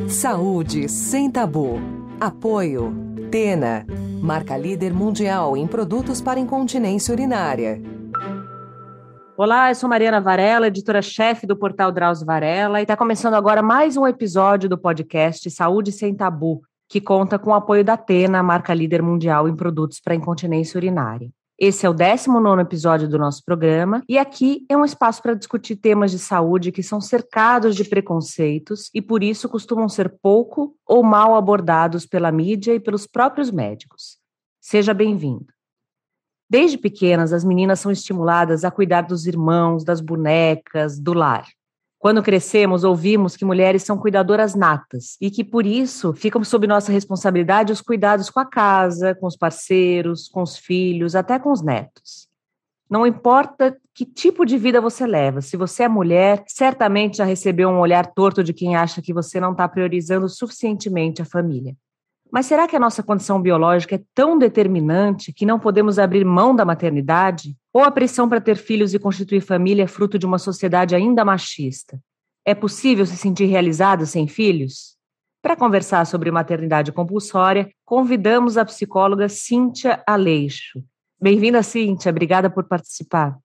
Saúde sem tabu. Apoio. Tena, marca líder mundial em produtos para incontinência urinária. Olá, eu sou Mariana Varela, editora-chefe do portal Drauzio Varela, e está começando agora mais um episódio do podcast Saúde Sem Tabu, que conta com o apoio da Tena, marca líder mundial em produtos para incontinência urinária. Esse é o 19º episódio do nosso programa, e aqui é um espaço para discutir temas de saúde que são cercados de preconceitos e, por isso, costumam ser pouco ou mal abordados pela mídia e pelos próprios médicos. Seja bem-vindo. Desde pequenas, as meninas são estimuladas a cuidar dos irmãos, das bonecas, do lar. Quando crescemos, ouvimos que mulheres são cuidadoras natas e que, por isso, ficam sob nossa responsabilidade os cuidados com a casa, com os parceiros, com os filhos, até com os netos. Não importa que tipo de vida você leva, se você é mulher, certamente já recebeu um olhar torto de quem acha que você não está priorizando suficientemente a família. Mas será que a nossa condição biológica é tão determinante que não podemos abrir mão da maternidade? Ou a pressão para ter filhos e constituir família é fruto de uma sociedade ainda machista? É possível se sentir realizado sem filhos? Para conversar sobre maternidade compulsória, convidamos a psicóloga Cíntia Aleixo. Bem-vinda, Cíntia. Obrigada por participar.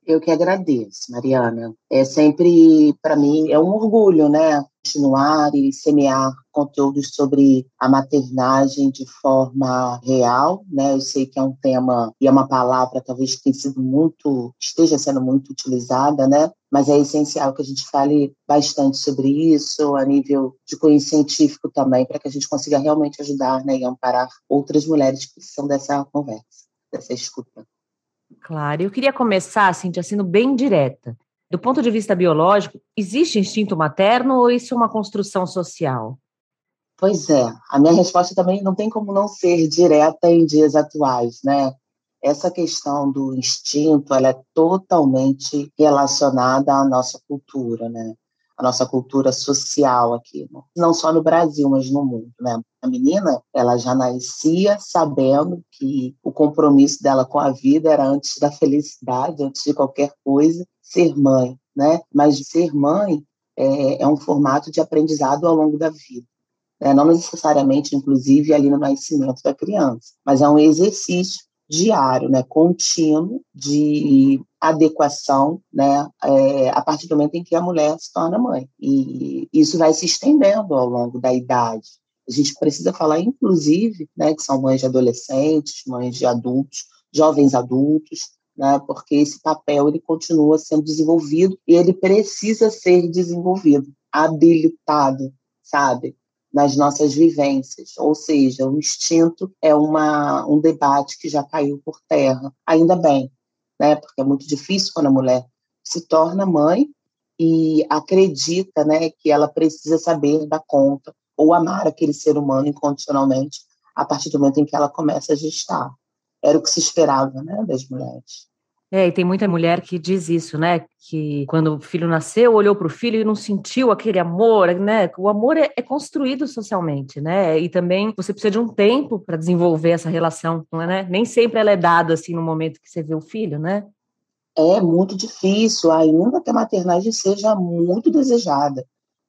Eu que agradeço, Mariana. É sempre, para mim, é um orgulho, né? Continuar e semear conteúdos sobre a maternagem de forma real, né? Eu sei que é um tema e é uma palavra talvez que esteja sendo muito utilizada, né? Mas é essencial que a gente fale bastante sobre isso a nível de cunho científico também, para que a gente consiga realmente ajudar, né, e amparar outras mulheres que precisam dessa conversa, dessa escuta. Claro, eu queria começar, Cíntia, sendo bem direta. Do ponto de vista biológico, existe instinto materno ou isso é uma construção social? Pois é, a minha resposta também não tem como não ser direta em dias atuais, né? Essa questão do instinto, ela é totalmente relacionada à nossa cultura, né? A nossa cultura social aqui, né? Não só no Brasil, mas no mundo, né? A menina, ela já nascia sabendo que o compromisso dela com a vida era antes da felicidade, antes de qualquer coisa, ser mãe, né? Mas ser mãe é um formato de aprendizado ao longo da vida. Não necessariamente, inclusive, ali no nascimento da criança, mas é um exercício diário, né, contínuo de adequação, né, a partir do momento em que a mulher se torna mãe. E isso vai se estendendo ao longo da idade. A gente precisa falar, inclusive, né, que são mães de adolescentes, mães de adultos, jovens adultos, né, porque esse papel ele continua sendo desenvolvido e ele precisa ser desenvolvido, habilitado, sabe? Nas nossas vivências, ou seja, o instinto é um debate que já caiu por terra, ainda bem, né? Porque é muito difícil quando a mulher se torna mãe e acredita, né, que ela precisa saber dar conta ou amar aquele ser humano incondicionalmente a partir do momento em que ela começa a gestar. Era o que se esperava, né, das mulheres. E tem muita mulher que diz isso, né? Que quando o filho nasceu, olhou para o filho e não sentiu aquele amor, né? O amor é construído socialmente, né? E também você precisa de um tempo para desenvolver essa relação, não é, né? Nem sempre ela é dada assim no momento que você vê o filho, né? É muito difícil, ainda que a maternagem seja muito desejada,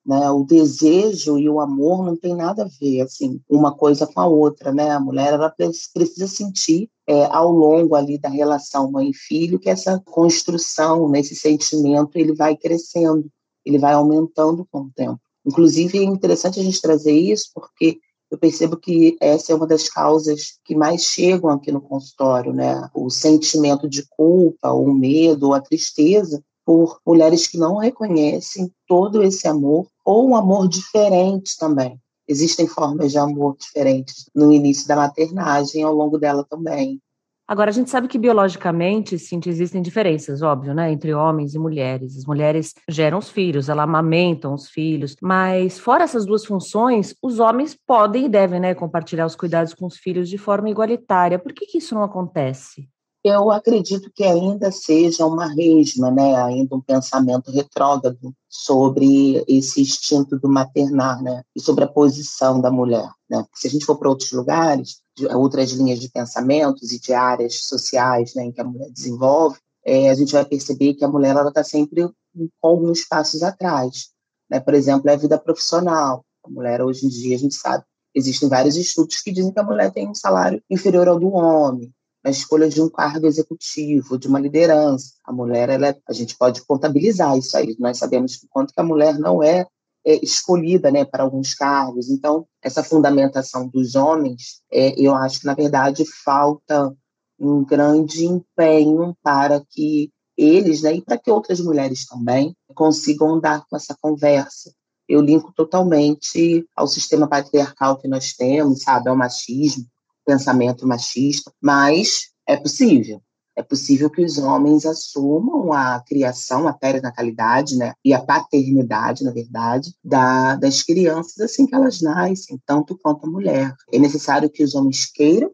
né? O desejo e o amor não tem nada a ver, assim, uma coisa com a outra, né? A mulher ela precisa sentir ao longo ali da relação mãe-filho que essa construção, nesse sentimento, ele vai crescendo, ele vai aumentando com o tempo. Inclusive, é interessante a gente trazer isso porque eu percebo que essa é uma das causas que mais chegam aqui no consultório, né? O sentimento de culpa, o medo, ou a tristeza por mulheres que não reconhecem todo esse amor, ou um amor diferente também. Existem formas de amor diferentes no início da maternagem, ao longo dela também. Agora, a gente sabe que biologicamente, sim, existem diferenças, óbvio, né, entre homens e mulheres. As mulheres geram os filhos, elas amamentam os filhos, mas fora essas duas funções, os homens podem e devem, né, compartilhar os cuidados com os filhos de forma igualitária. Por que isso não acontece? Eu acredito que ainda seja uma resma, né? Ainda um pensamento retrógrado sobre esse instinto do maternar, né? E sobre a posição da mulher, né? Porque se a gente for para outros lugares, outras linhas de pensamentos e de áreas sociais, né, em que a mulher desenvolve, a gente vai perceber que a mulher está sempre com alguns passos atrás, né? Por exemplo, a vida profissional. A A mulher, hoje em dia, a gente sabe, existem vários estudos que dizem que a mulher tem um salário inferior ao do homem, na escolha de um cargo executivo, de uma liderança. A mulher, a gente pode contabilizar isso aí. Nós sabemos que quanto que a mulher não é escolhida, né, para alguns cargos. Então, essa fundamentação dos homens, eu acho que, na verdade, falta um grande empenho para que eles, né, e para que outras mulheres também, consigam dar com essa conversa. Eu linko totalmente ao sistema patriarcal que nós temos, sabe, ao machismo, pensamento machista, mas é possível. É possível que os homens assumam a criação, a perinatalidade, né, e a paternidade, na verdade, das crianças assim que elas nascem, tanto quanto a mulher. É necessário que os homens queiram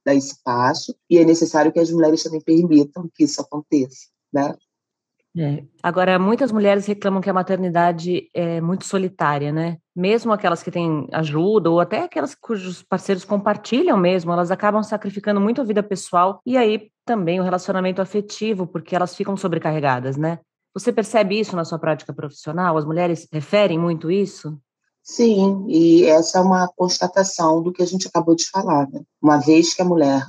dar esse passo e é necessário que as mulheres também permitam que isso aconteça, né? Agora, muitas mulheres reclamam que a maternidade é muito solitária, né? Mesmo aquelas que têm ajuda, ou até aquelas cujos parceiros compartilham mesmo, elas acabam sacrificando muito a vida pessoal e aí também o relacionamento afetivo, porque elas ficam sobrecarregadas, né? Você percebe isso na sua prática profissional? As mulheres referem muito isso? Sim, e essa é uma constatação do que a gente acabou de falar, né? Uma vez que a mulher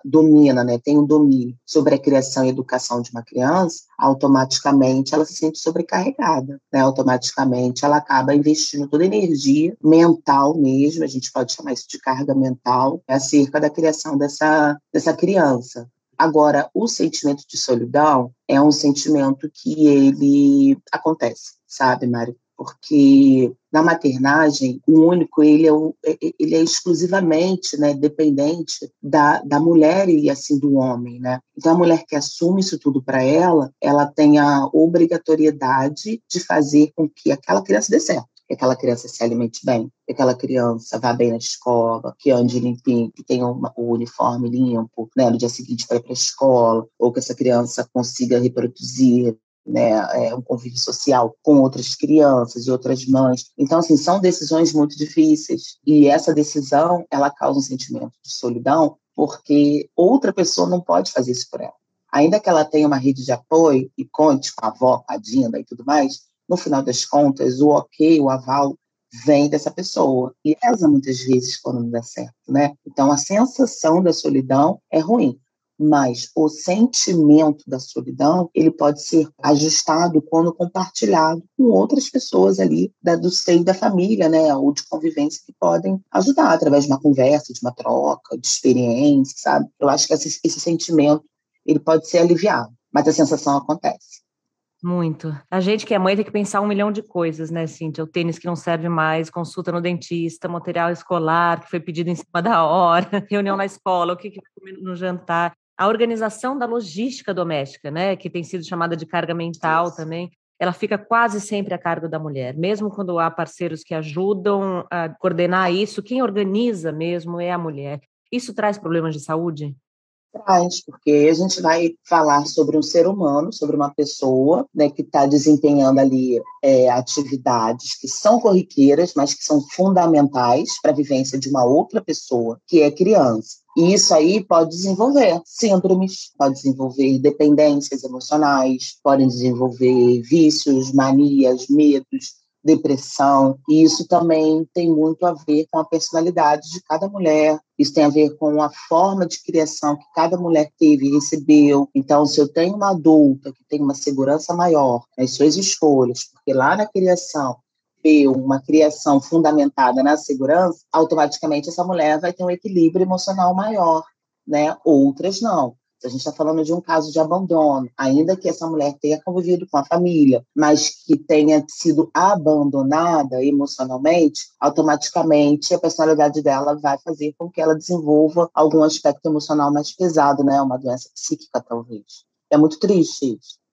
domina, né, tem um domínio sobre a criação e educação de uma criança, automaticamente ela se sente sobrecarregada, né? Automaticamente ela acaba investindo toda a energia mental mesmo, a gente pode chamar isso de carga mental, acerca da criação dessa criança. Agora, o sentimento de solidão é um sentimento que ele acontece, sabe, Mário? Porque na maternagem, o único, ele é exclusivamente, né, dependente da mulher e assim do homem, né? Então, a mulher que assume isso tudo para ela tem a obrigatoriedade de fazer com que aquela criança dê certo, que aquela criança se alimente bem, que aquela criança vá bem na escola, que ande limpinho, que tenha o uniforme limpo, né, no dia seguinte para ir para a escola, ou que essa criança consiga reproduzir, né, um convívio social com outras crianças e outras mães. Então, assim, são decisões muito difíceis. E essa decisão, ela causa um sentimento de solidão, porque outra pessoa não pode fazer isso por ela. Ainda que ela tenha uma rede de apoio e conte com a avó, com a Dinda e tudo mais, no final das contas, o ok, o aval, vem dessa pessoa. E essa, muitas vezes, quando não dá certo, né? Então, a sensação da solidão é ruim. Mas o sentimento da solidão, ele pode ser ajustado quando compartilhado com outras pessoas ali do seio da família, né, ou de convivência que podem ajudar através de uma conversa, de uma troca, de experiência, sabe? Eu acho que esse sentimento, ele pode ser aliviado, mas a sensação acontece. Muito. A gente que é mãe tem que pensar 1 milhão de coisas, né, Cíntia? O tênis que não serve mais, consulta no dentista, material escolar que foi pedido em cima da hora, reunião na escola, o que vai comer no jantar. A organização da logística doméstica, né, que tem sido chamada de carga mental também, ela fica quase sempre a cargo da mulher. Mesmo quando há parceiros que ajudam a coordenar isso, quem organiza mesmo é a mulher. Isso traz problemas de saúde? Traz, porque a gente vai falar sobre um ser humano, sobre uma pessoa, né, que está desempenhando ali atividades que são corriqueiras, mas que são fundamentais para a vivência de uma outra pessoa, que é criança. E isso aí pode desenvolver síndromes, pode desenvolver dependências emocionais, pode desenvolver vícios, manias, medos, depressão, e isso também tem muito a ver com a personalidade de cada mulher, isso tem a ver com a forma de criação que cada mulher teve e recebeu. Então, se eu tenho uma adulta que tem uma segurança maior nas suas escolhas, porque lá na criação veio uma criação fundamentada na segurança, automaticamente essa mulher vai ter um equilíbrio emocional maior, né? Outras não. A gente está falando de um caso de abandono, ainda que essa mulher tenha convivido com a família, mas que tenha sido abandonada emocionalmente, automaticamente a personalidade dela vai fazer com que ela desenvolva algum aspecto emocional mais pesado, né? Uma doença psíquica, talvez. É muito triste isso.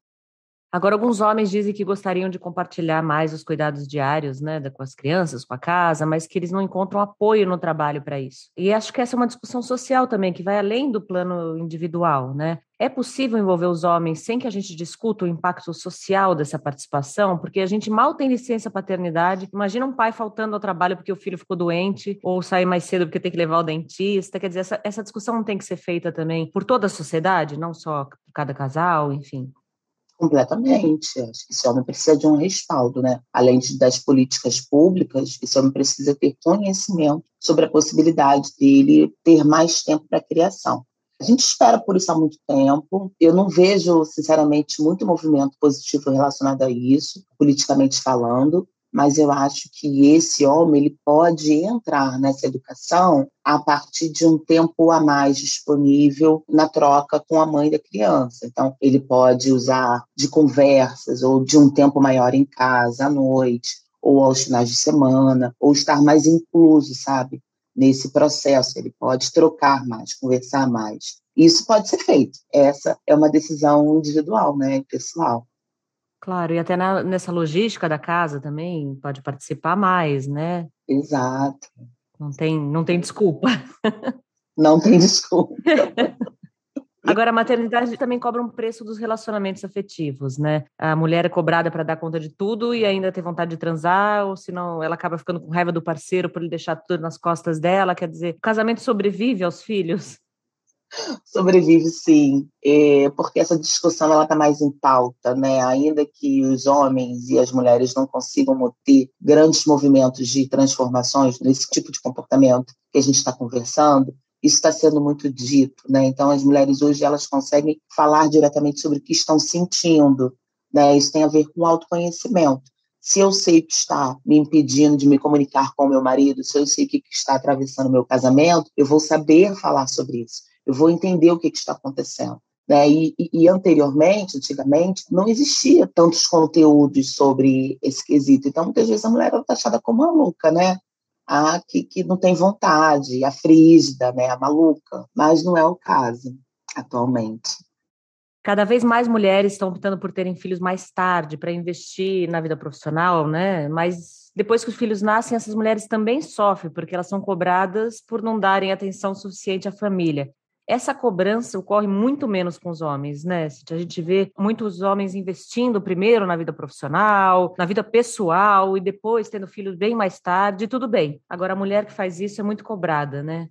Agora, alguns homens dizem que gostariam de compartilhar mais os cuidados diários, né, com as crianças, com a casa, mas que eles não encontram apoio no trabalho para isso. E acho que essa é uma discussão social também, que vai além do plano individual, né? É possível envolver os homens sem que a gente discuta o impacto social dessa participação? Porque a gente mal tem licença paternidade. Imagina um pai faltando ao trabalho porque o filho ficou doente, ou sair mais cedo porque tem que levar ao dentista. Quer dizer, essa discussão não tem que ser feita também por toda a sociedade, não só por cada casal, enfim. Completamente. Acho que esse homem precisa de um respaldo, né? Além das políticas públicas, esse homem precisa ter conhecimento sobre a possibilidade dele ter mais tempo para a criação. A gente espera por isso há muito tempo. Eu não vejo, sinceramente, muito movimento positivo relacionado a isso, politicamente falando, mas eu acho que esse homem ele pode entrar nessa educação a partir de um tempo a mais disponível na troca com a mãe da criança. Então, ele pode usar de conversas ou de um tempo maior em casa, à noite, ou aos finais de semana, ou estar mais incluso, sabe? Nesse processo, ele pode trocar mais, conversar mais. Isso pode ser feito. Essa é uma decisão individual, né, pessoal. Claro, e até nessa logística da casa também pode participar mais, né? Exato. Não tem desculpa. Não tem desculpa. Agora, a maternidade também cobra um preço dos relacionamentos afetivos, né? A mulher é cobrada para dar conta de tudo e ainda ter vontade de transar, ou senão ela acaba ficando com raiva do parceiro por ele deixar tudo nas costas dela. Quer dizer, o casamento sobrevive aos filhos? Sobrevive, sim, porque essa discussão ela está mais em pauta, né? Ainda que os homens e as mulheres não consigam ter grandes movimentos de transformações nesse tipo de comportamento que a gente está conversando, isso está sendo muito dito, né? Então, as mulheres hoje elas conseguem falar diretamente sobre o que estão sentindo, né? Isso tem a ver com autoconhecimento. Se eu sei o que está me impedindo de me comunicar com o meu marido, se eu sei o que está atravessando o meu casamento, eu vou saber falar sobre isso. Eu vou entender o que está acontecendo. Né? E antigamente, não existia tantos conteúdos sobre esse quesito. Então, muitas vezes a mulher era taxada como maluca, né? A que não tem vontade, a frígida, né? A maluca. Mas não é o caso atualmente. Cada vez mais mulheres estão optando por terem filhos mais tarde, para investir na vida profissional, né? Mas depois que os filhos nascem, essas mulheres também sofrem, porque elas são cobradas por não darem atenção suficiente à família. Essa cobrança ocorre muito menos com os homens, né? A gente vê muitos homens investindo primeiro na vida profissional, na vida pessoal, e depois tendo filhos bem mais tarde, tudo bem. Agora, a mulher que faz isso é muito cobrada, né?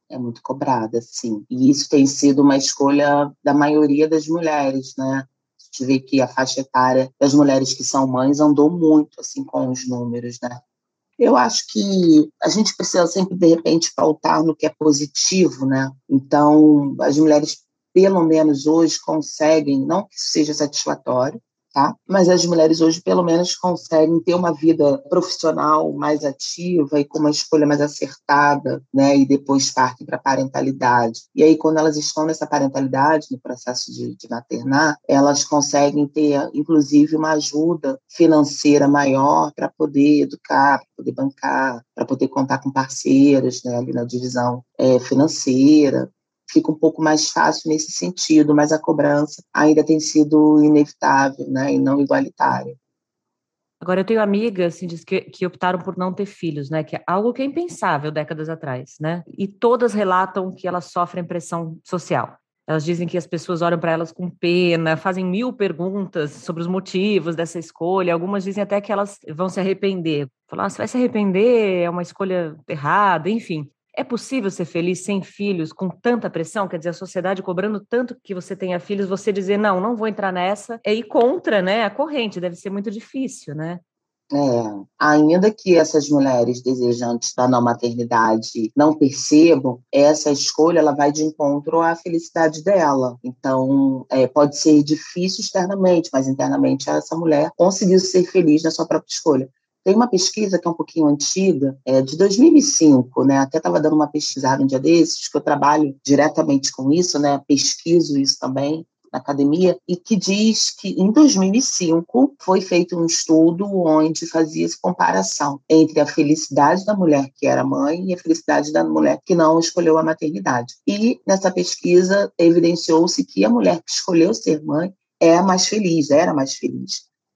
É muito cobrada, sim. E isso tem sido uma escolha da maioria das mulheres, né? A gente vê que a faixa etária das mulheres que são mães andou muito, assim, com os números, né? Eu acho que a gente precisa sempre, de repente, pautar no que é positivo, né? Então, as mulheres, pelo menos hoje, conseguem, não que isso seja satisfatório, tá? Mas as mulheres hoje, pelo menos, conseguem ter uma vida profissional mais ativa e com uma escolha mais acertada, né? E depois partem para a parentalidade. E aí, quando elas estão nessa parentalidade, no processo de maternar, elas conseguem ter, inclusive, uma ajuda financeira maior para poder educar, para poder bancar, para poder contar com parceiros, né? Ali na divisão financeira. Fica um pouco mais fácil nesse sentido, mas a cobrança ainda tem sido inevitável, né, e não igualitária. Agora, eu tenho amigas assim, que optaram por não ter filhos, né? Que é algo que é impensável décadas atrás, né? E todas relatam que elas sofrem pressão social. Elas dizem que as pessoas olham para elas com pena, fazem 1000 perguntas sobre os motivos dessa escolha. Algumas dizem até que elas vão se arrepender. Falar, você vai se arrepender, é uma escolha errada, enfim. É possível ser feliz sem filhos, com tanta pressão? Quer dizer, a sociedade cobrando tanto que você tenha filhos, você dizer, não vou entrar nessa, é ir contra, né, a corrente, deve ser muito difícil, né? Ainda que essas mulheres desejantes da não maternidade não percebam, essa escolha ela vai de encontro à felicidade dela. Então, pode ser difícil externamente, mas internamente essa mulher conseguiu ser feliz na sua própria escolha. Tem uma pesquisa que é um pouquinho antiga, de 2005, né? Até estava dando uma pesquisada um dia desses, que eu trabalho diretamente com isso, né? Pesquiso isso também na academia, e que diz que em 2005 foi feito um estudo onde fazia essa comparação entre a felicidade da mulher que era mãe e a felicidade da mulher que não escolheu a maternidade. E nessa pesquisa evidenciou-se que a mulher que escolheu ser mãe era mais feliz.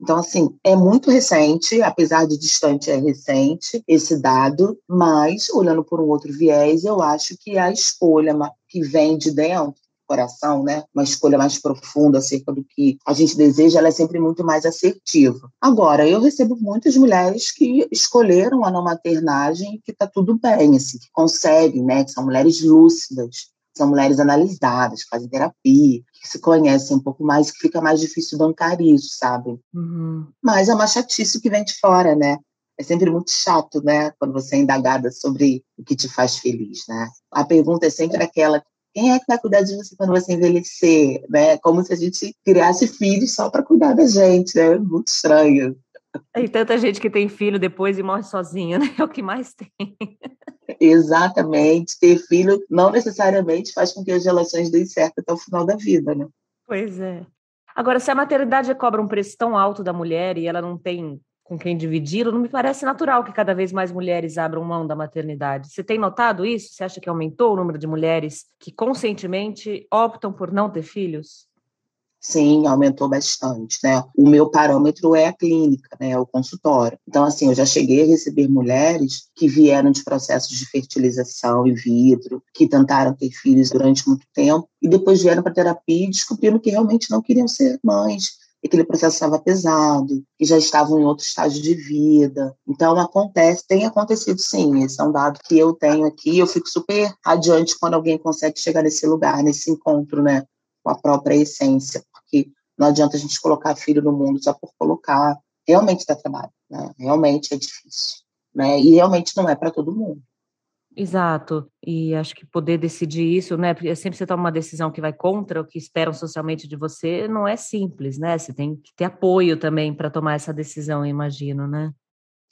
Então, assim, é muito recente, apesar de distante, é recente esse dado, mas, olhando por um outro viés, eu acho que a escolha que vem de dentro do coração, né, uma escolha mais profunda acerca do que a gente deseja, ela é sempre muito mais assertiva. Agora, eu recebo muitas mulheres que escolheram a não maternagem e que está tudo bem, assim, que conseguem, né, que são mulheres lúcidas, São mulheres analisadas, que fazem terapia, que se conhecem um pouco mais, que fica mais difícil bancar isso, sabe? Uhum. Mas é uma chatice que vem de fora, né? É sempre muito chato, né? Quando você é indagada sobre o que te faz feliz, né? A pergunta é sempre aquela: quem é que vai cuidar de você quando você envelhecer? Né? Como se a gente criasse filhos só para cuidar da gente, né? Muito estranho. E tanta gente que tem filho depois e morre sozinha, né? É o que mais tem. Exatamente. Ter filho não necessariamente faz com que as relações deem certo até o final da vida, né? Pois é. Agora, se a maternidade cobra um preço tão alto da mulher e ela não tem com quem dividi-lo, não me parece natural que cada vez mais mulheres abram mão da maternidade. Você tem notado isso? Você acha que aumentou o número de mulheres que conscientemente optam por não ter filhos? Sim, aumentou bastante, né? O meu parâmetro é a clínica, né? O consultório. Então, assim, eu já cheguei a receber mulheres que vieram de processos de fertilização in vitro, que tentaram ter filhos durante muito tempo e depois vieram para terapia e descobriram que realmente não queriam ser mães, que aquele processo estava pesado, que já estavam em outro estágio de vida. Então, acontece, tem acontecido sim, esse é um dado que eu tenho aqui, eu fico super radiante quando alguém consegue chegar nesse lugar, nesse encontro, né, com a própria essência, porque não adianta a gente colocar filho no mundo só por colocar, realmente dá trabalho, né, realmente é difícil, né, e realmente não é para todo mundo. Exato, e acho que poder decidir isso, né, porque sempre você toma uma decisão que vai contra o que esperam socialmente de você, não é simples, né, você tem que ter apoio também para tomar essa decisão, eu imagino, né?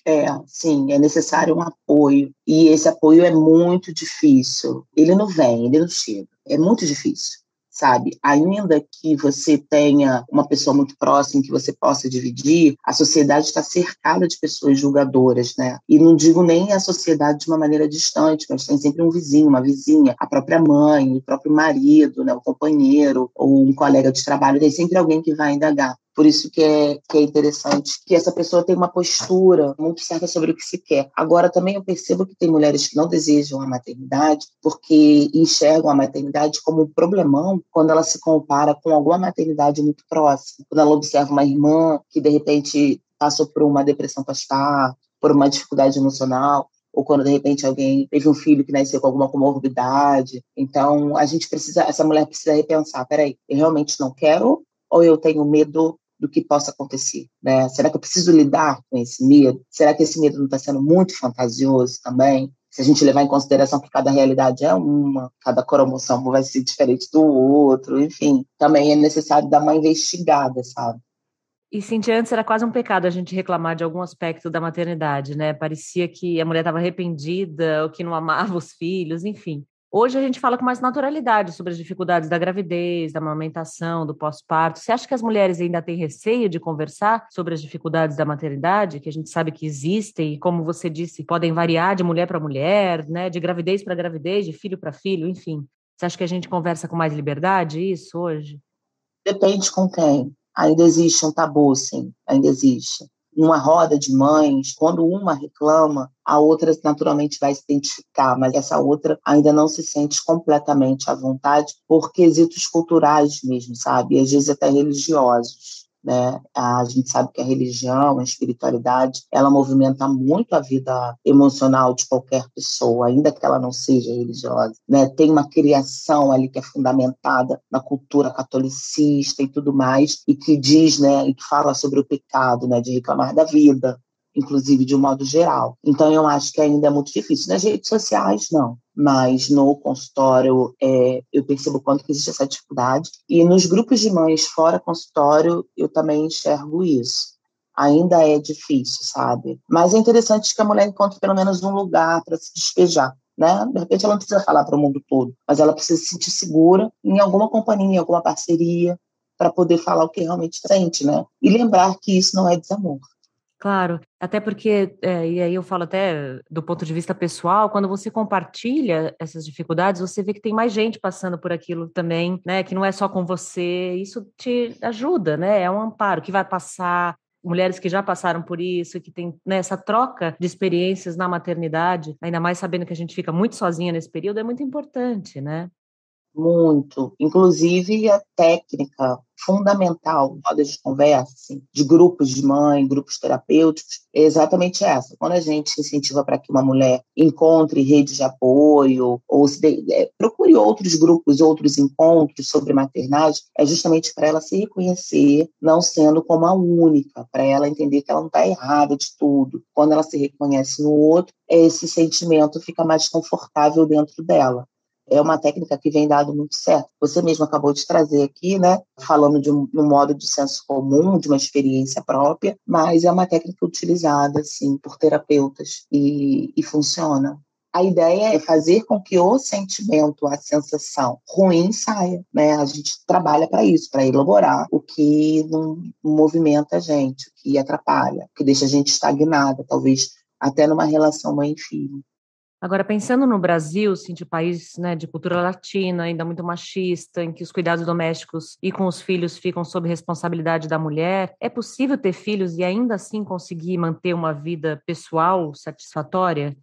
É, sim, é necessário um apoio, e esse apoio é muito difícil. Ele não vem, ele não chega. É muito difícil, sabe? Ainda que você tenha uma pessoa muito próxima que você possa dividir, a sociedade está cercada de pessoas julgadoras, né? E não digo nem a sociedade de uma maneira distante, mas tem sempre um vizinho, uma vizinha, a própria mãe, o próprio marido, né? O companheiro ou um colega de trabalho, tem sempre alguém que vai indagar. Por isso que é interessante que essa pessoa tenha uma postura muito certa sobre o que se quer. Agora, também eu percebo que tem mulheres que não desejam a maternidade porque enxergam a maternidade como um problemão quando ela se compara com alguma maternidade muito próxima. Quando ela observa uma irmã que, de repente, passou por uma depressão pós-parto, por uma dificuldade emocional, ou quando, de repente, alguém teve um filho que nasceu com alguma comorbidade. Então, essa mulher precisa repensar, peraí, eu realmente não quero ou eu tenho medo do que possa acontecer, né? Será que eu preciso lidar com esse medo? Será que esse medo não está sendo muito fantasioso também? Se a gente levar em consideração que cada realidade é uma, cada cromossomo vai ser diferente do outro, enfim, também é necessário dar uma investigada, sabe? E Cintia, antes era quase um pecado a gente reclamar de algum aspecto da maternidade, né? Parecia que a mulher estava arrependida, ou que não amava os filhos, enfim. Hoje a gente fala com mais naturalidade sobre as dificuldades da gravidez, da amamentação, do pós-parto. Você acha que as mulheres ainda têm receio de conversar sobre as dificuldades da maternidade, que a gente sabe que existem e, como você disse, podem variar de mulher para mulher, né? De gravidez para gravidez, de filho para filho, enfim. Você acha que a gente conversa com mais liberdade isso hoje? Depende com quem. Ainda existe um tabu, sim, ainda existe. Numa roda de mães, quando uma reclama, a outra naturalmente vai se identificar, mas essa outra ainda não se sente completamente à vontade por quesitos culturais mesmo, sabe? E às vezes até religiosos, né? A gente sabe que a religião, a espiritualidade, ela movimenta muito a vida emocional de qualquer pessoa, ainda que ela não seja religiosa, né? Tem uma criação ali que é fundamentada na cultura catolicista e tudo mais, e que diz, né, e que fala sobre o pecado, né, de reclamar da vida, inclusive de um modo geral. Então, eu acho que ainda é muito difícil. Nas redes sociais, não. Mas no consultório, eu percebo quanto que existe essa dificuldade. E nos grupos de mães fora consultório, eu também enxergo isso. Ainda é difícil, sabe? Mas é interessante que a mulher encontre pelo menos um lugar para se despejar, né? De repente ela não precisa falar para o mundo todo, mas ela precisa se sentir segura em alguma companhia, em alguma parceria, para poder falar o que realmente sente, né? E lembrar que isso não é desamor. Claro, até porque, e aí eu falo até do ponto de vista pessoal, quando você compartilha essas dificuldades, você vê que tem mais gente passando por aquilo também, né? Que não é só com você, isso te ajuda, né? É um amparo que vai passar, mulheres que já passaram por isso, que tem, né, essa troca de experiências na maternidade, ainda mais sabendo que a gente fica muito sozinha nesse período, é muito importante, né? Muito. Inclusive, a técnica fundamental, rodas de conversa, assim, de grupos de mãe, grupos terapêuticos, é exatamente essa. Quando a gente incentiva para que uma mulher encontre redes de apoio ou procure outros grupos, outros encontros sobre maternagem, é justamente para ela se reconhecer, não sendo como a única, para ela entender que ela não está errada de tudo. Quando ela se reconhece no outro, esse sentimento fica mais confortável dentro dela. É uma técnica que vem dado muito certo. Você mesmo acabou de trazer aqui, né, falando de um modo de senso comum, de uma experiência própria, mas é uma técnica utilizada, sim, por terapeutas e funciona. A ideia é fazer com que o sentimento, a sensação ruim saia, né? A gente trabalha para isso, para elaborar o que não movimenta a gente, o que atrapalha, o que deixa a gente estagnada, talvez até numa relação mãe e filho. Agora, pensando no Brasil, assim, de país, né, de cultura latina, ainda muito machista, em que os cuidados domésticos e com os filhos ficam sob responsabilidade da mulher, é possível ter filhos e ainda assim conseguir manter uma vida pessoal satisfatória?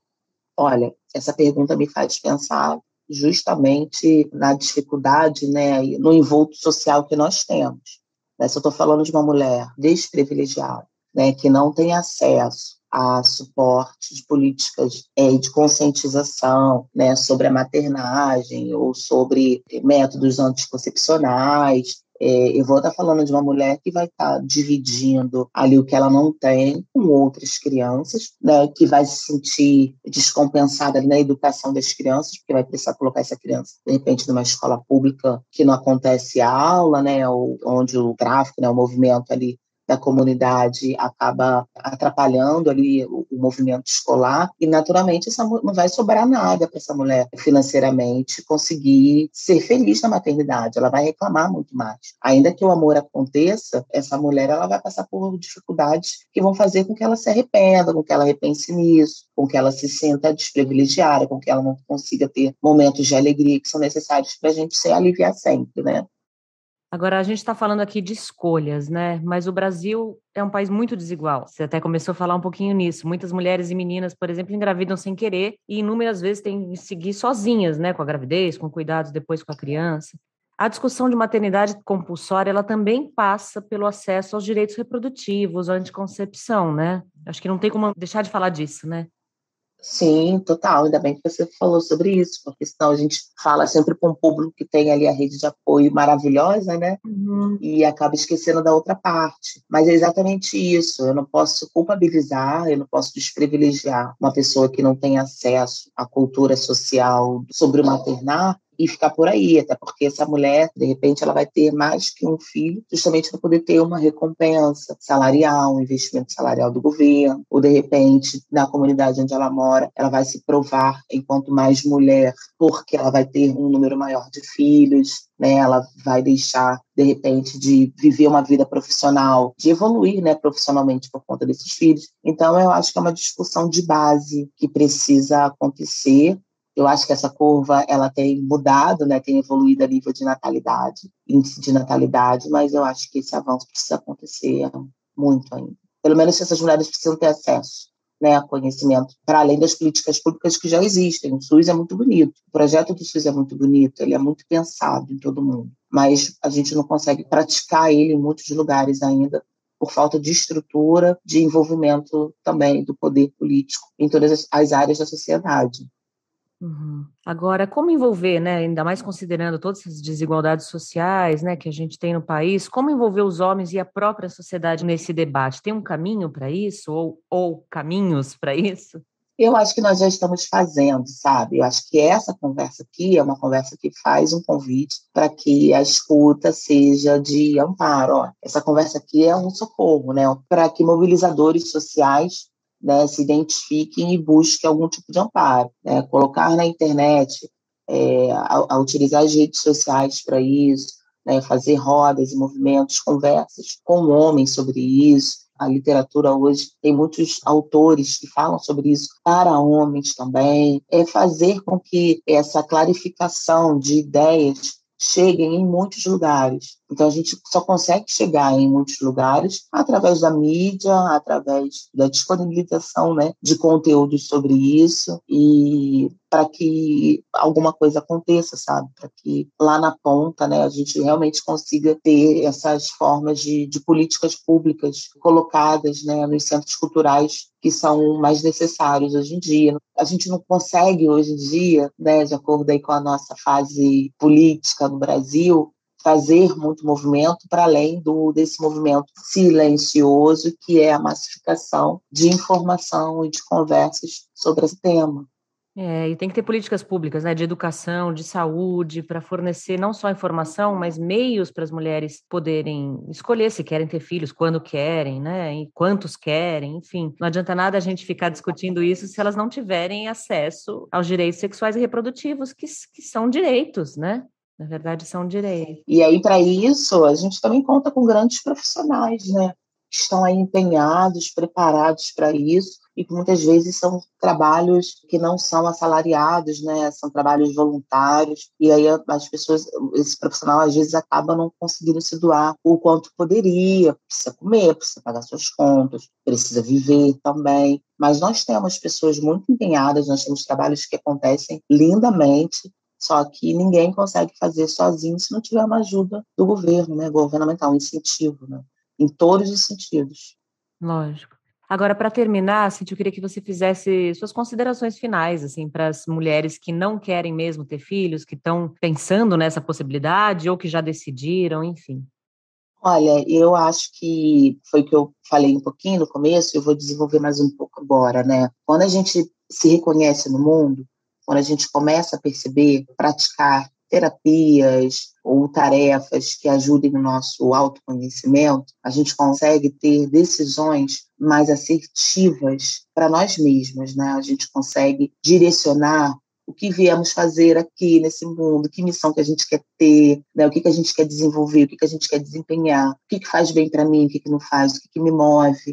Olha, essa pergunta me faz pensar justamente na dificuldade, né, e no envolto social que nós temos. Né? Se eu estou falando de uma mulher desprivilegiada, né, que não tem acesso a suporte de políticas de conscientização, né, sobre a maternagem ou sobre métodos anticoncepcionais, eu vou estar falando de uma mulher que vai estar dividindo ali o que ela não tem com outras crianças, né, que vai se sentir descompensada ali na educação das crianças, porque vai precisar colocar essa criança, de repente, numa escola pública que não acontece a aula, né, ou onde o tráfico, né, o movimento ali da comunidade acaba atrapalhando ali o movimento escolar e, naturalmente, não vai sobrar nada para essa mulher financeiramente conseguir ser feliz na maternidade. Ela vai reclamar muito mais. Ainda que o amor aconteça, essa mulher ela vai passar por dificuldades que vão fazer com que ela se arrependa, com que ela repense nisso, com que ela se sinta desprivilegiada, com que ela não consiga ter momentos de alegria que são necessários para a gente se aliviar sempre, né? Agora, a gente está falando aqui de escolhas, né? Mas o Brasil é um país muito desigual. Você até começou a falar um pouquinho nisso. Muitas mulheres e meninas, por exemplo, engravidam sem querer e inúmeras vezes têm que seguir sozinhas, né? Com a gravidez, com cuidados depois com a criança. A discussão de maternidade compulsória, ela também passa pelo acesso aos direitos reprodutivos, à anticoncepção, né? Acho que não tem como deixar de falar disso, né? Sim, total. Ainda bem que você falou sobre isso, porque senão a gente fala sempre com um público que tem ali a rede de apoio maravilhosa, né? Uhum. E acaba esquecendo da outra parte. Mas é exatamente isso. Eu não posso culpabilizar, eu não posso desprivilegiar uma pessoa que não tem acesso à cultura social sobre o maternar e ficar por aí, até porque essa mulher, de repente, ela vai ter mais que um filho, justamente para poder ter uma recompensa salarial, um investimento salarial do governo, ou de repente, na comunidade onde ela mora, ela vai se provar enquanto mais mulher, porque ela vai ter um número maior de filhos, né? Ela vai deixar, de repente, de viver uma vida profissional, de evoluir, né, profissionalmente por conta desses filhos. Então, eu acho que é uma discussão de base que precisa acontecer. Eu acho que essa curva ela tem mudado, né, tem evoluído a nível de natalidade, índice de natalidade, mas eu acho que esse avanço precisa acontecer muito ainda. Pelo menos essas mulheres precisam ter acesso, né, a conhecimento, para além das políticas públicas que já existem. O SUS é muito bonito, o projeto do SUS é muito bonito, ele é muito pensado em todo mundo, mas a gente não consegue praticar ele em muitos lugares ainda, por falta de estrutura, de envolvimento também do poder político em todas as áreas da sociedade. Uhum. Agora, como envolver, né, ainda mais considerando todas essas desigualdades sociais, né, que a gente tem no país, como envolver os homens e a própria sociedade nesse debate? Tem um caminho para isso ou caminhos para isso? Eu acho que nós já estamos fazendo, sabe? Eu acho que essa conversa aqui é uma conversa que faz um convite para que a escuta seja de amparo. Ó, essa conversa aqui é um socorro, né? Para que mobilizadores sociais, né, se identifiquem e busquem algum tipo de amparo, né? Colocar na internet, a utilizar as redes sociais para isso, né? Fazer rodas e movimentos, conversas com homens sobre isso. A literatura hoje tem muitos autores que falam sobre isso para homens também. É fazer com que essa clarificação de ideias cheguem em muitos lugares. Então, a gente só consegue chegar em muitos lugares através da mídia, através da disponibilização, né, de conteúdos sobre isso e para que alguma coisa aconteça, sabe? Para que lá na ponta, né, a gente realmente consiga ter essas formas de políticas públicas colocadas, né, nos centros culturais que são mais necessários hoje em dia. A gente não consegue hoje em dia, né, de acordo aí com a nossa fase política no Brasil, fazer muito movimento para além desse movimento silencioso que é a massificação de informação e de conversas sobre esse tema. E tem que ter políticas públicas, né, de educação, de saúde, para fornecer não só informação, mas meios para as mulheres poderem escolher se querem ter filhos, quando querem, né, e quantos querem, enfim. Não adianta nada a gente ficar discutindo isso se elas não tiverem acesso aos direitos sexuais e reprodutivos, que são direitos, né? Na verdade, são direitos. E aí, para isso, a gente também conta com grandes profissionais, né, que estão aí empenhados, preparados para isso, e que muitas vezes são trabalhos que não são assalariados, né? São trabalhos voluntários, e aí as pessoas, esse profissional às vezes acaba não conseguindo se doar o quanto poderia, precisa comer, precisa pagar suas contas, precisa viver também. Mas nós temos pessoas muito empenhadas, nós temos trabalhos que acontecem lindamente, só que ninguém consegue fazer sozinho se não tiver uma ajuda do governo, né? Governamental, um incentivo, né? Em todos os sentidos. Lógico. Agora, para terminar, Cíntia, eu queria que você fizesse suas considerações finais, assim, para as mulheres que não querem mesmo ter filhos, que estão pensando nessa possibilidade ou que já decidiram, enfim. Olha, eu acho que foi o que eu falei um pouquinho no começo, eu vou desenvolver mais um pouco agora, né? Quando a gente se reconhece no mundo, quando a gente começa a perceber, praticar terapias ou tarefas que ajudem no nosso autoconhecimento, a gente consegue ter decisões mais assertivas para nós mesmos, né? A gente consegue direcionar o que viemos fazer aqui nesse mundo, que missão que a gente quer ter, né? O que a gente quer desenvolver, o que a gente quer desempenhar, o que faz bem para mim, o que não faz, o que me move,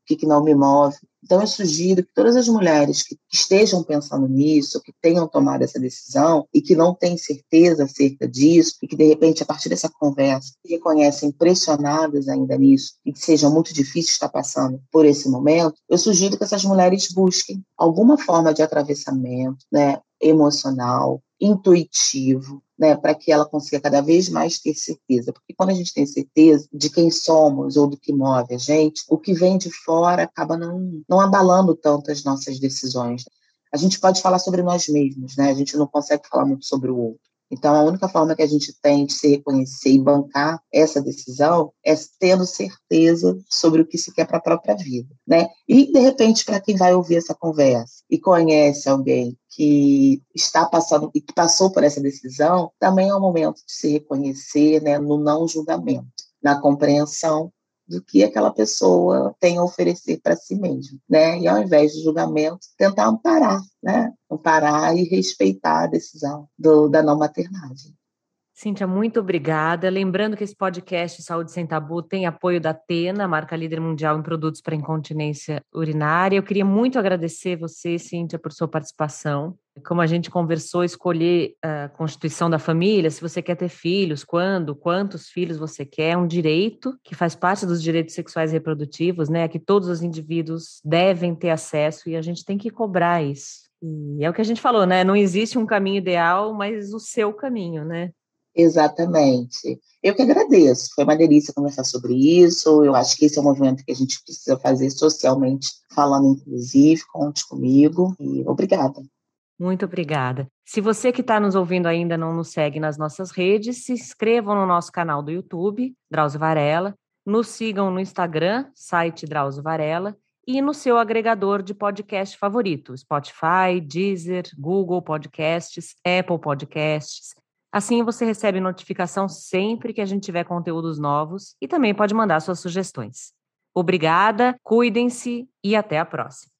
o que não me move. Então, eu sugiro que todas as mulheres que estejam pensando nisso, que tenham tomado essa decisão e que não têm certeza acerca disso, e que, de repente, a partir dessa conversa, se reconhecem pressionadas ainda nisso e que seja muito difícil estar passando por esse momento, eu sugiro que essas mulheres busquem alguma forma de atravessamento, né, emocional, intuitivo, né, para que ela consiga cada vez mais ter certeza. Porque quando a gente tem certeza de quem somos ou do que move a gente, o que vem de fora acaba não abalando tanto as nossas decisões. A gente pode falar sobre nós mesmos, né? A gente não consegue falar muito sobre o outro. Então, a única forma que a gente tem de se reconhecer e bancar essa decisão é tendo certeza sobre o que se quer para a própria vida, né? E, de repente, para quem vai ouvir essa conversa e conhece alguém que está passando e que passou por essa decisão, também é um momento de se reconhecer, né, no não julgamento, na compreensão do que aquela pessoa tem a oferecer para si mesma, né? E ao invés de julgamento, tentar amparar, né? Amparar e respeitar a decisão da não maternagem. Cíntia, muito obrigada. Lembrando que esse podcast Saúde Sem Tabu tem apoio da Tena, marca líder mundial em produtos para incontinência urinária. Eu queria muito agradecer você, Cíntia, por sua participação. Como a gente conversou, escolher a constituição da família, se você quer ter filhos, quando, quantos filhos você quer, é um direito que faz parte dos direitos sexuais e reprodutivos, né? Que todos os indivíduos devem ter acesso e a gente tem que cobrar isso. E é o que a gente falou, né? Não existe um caminho ideal, mas o seu caminho, né? Exatamente. Eu que agradeço. Foi uma delícia conversar sobre isso. Eu acho que esse é um movimento que a gente precisa fazer socialmente, falando inclusive. Conte comigo e obrigada. Muito obrigada. Se você que está nos ouvindo ainda não nos segue nas nossas redes, se inscrevam no nosso canal do YouTube, Drauzio Varela, nos sigam no Instagram, site Drauzio Varela, e no seu agregador de podcast favorito, Spotify, Deezer, Google Podcasts, Apple Podcasts. Assim você recebe notificação sempre que a gente tiver conteúdos novos e também pode mandar suas sugestões. Obrigada, cuidem-se e até a próxima.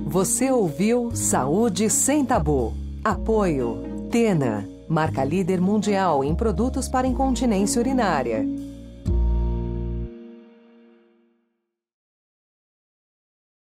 Você ouviu Saúde Sem Tabu. Apoio Tena, marca líder mundial em produtos para incontinência urinária.